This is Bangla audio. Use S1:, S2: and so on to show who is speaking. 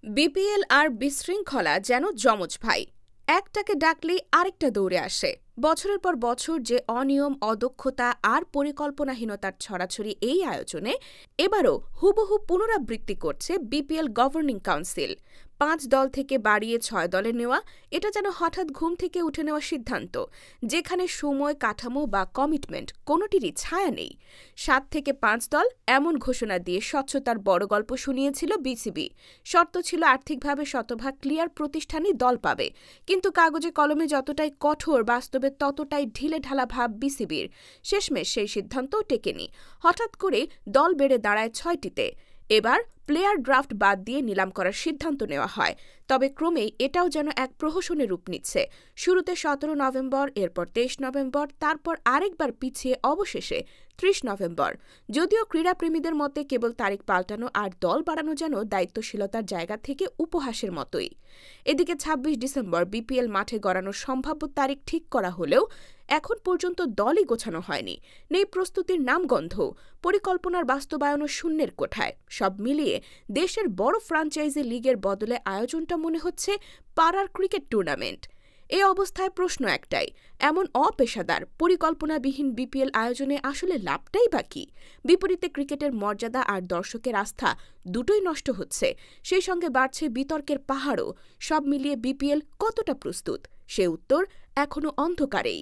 S1: বিপিএল আর বিশৃঙ্খলা যেন যমজ ভাই, একটাকে ডাকলেই আরেকটা দৌড়ে আসে। বছরের পর বছর যে অনিয়ম, অদক্ষতা আর পরিকল্পনাহীনতার ছড়াছড়ি এই আয়োজনে এবারও হুবহু পুনরাবৃত্তি করছে বিপিএল গভর্নিং কাউন্সিল। ৫ দল থেকে বাড়িয়ে ৬ দলে নেওয়া, এটা যেন হঠাৎ ঘুম থেকে উঠে নেওয়া সিদ্ধান্ত, যেখানে সময়, কাঠামো বা কমিটমেন্ট কোনোটিরই ছায়া নেই। ৭ থেকে ৫ দল এমন ঘোষণা দিয়ে স্বচ্ছতার বড় গল্প শুনিয়েছিল বিসিবি। শর্ত ছিল আর্থিকভাবে শতভাগ ক্লিয়ার প্রতিষ্ঠানই দল পাবে, কিন্তু কাগজে কলমে যতটাই কঠোর, বাস্তবে ততটাই ঢিলেঢালা ভাব বিসিবির। শেষমেশ সেই সিদ্ধান্তও টেকেনি। হঠাৎ করে দল বেড়ে দাঁড়ায় ৬টিতে। এবার প্লেয়ার ড্রাফট বাদ দিয়ে নিলাম করার সিদ্ধান্ত নেওয়া হয়, তবে ক্রমেই এটাও যেন এক প্রহসনের রূপ নিচ্ছে। শুরুতে ১৭ নভেম্বর, এরপর ২৩ নভেম্বর, তারপর আরেকবার পিছিয়ে অবশেষে ৩০ নভেম্বর। যদিও ক্রীড়াপ্রেমীদের মতে কেবল তারিখ পাল্টানো আর দল বাড়ানো যেন দায়িত্বশীলতার জায়গা থেকে উপহাসের মতোই। এদিকে ২৬ ডিসেম্বর বিপিএল মাঠে গড়ানোর সম্ভাব্য তারিখ ঠিক করা হলেও এখন পর্যন্ত দলই গোছানো হয়নি। নেই প্রস্তুতির নামগন্ধ, পরিকল্পনার বাস্তবায়নও শূন্যের কোঠায়। সব মিলিয়ে দেশের বড় ফ্র্যাঞ্চাইজি লিগের বদলে আয়োজনটা মনে হচ্ছে পাড়ার ক্রিকেট টুর্নামেন্ট। এই অবস্থায় প্রশ্ন একটাই, এমন অপেশাদার, পরিকল্পনাবিহীন বিপিএল আয়োজনে আসলে লাভটাই বা কী? বিপরীতে ক্রিকেটের মর্যাদা আর দর্শকের আস্থা দুটোই নষ্ট হচ্ছে। সেই সঙ্গে বাড়ছে বিতর্কের পাহাড়ও। সব মিলিয়ে বিপিএল কতটা প্রস্তুত, সে উত্তর এখনো অন্ধকারেই।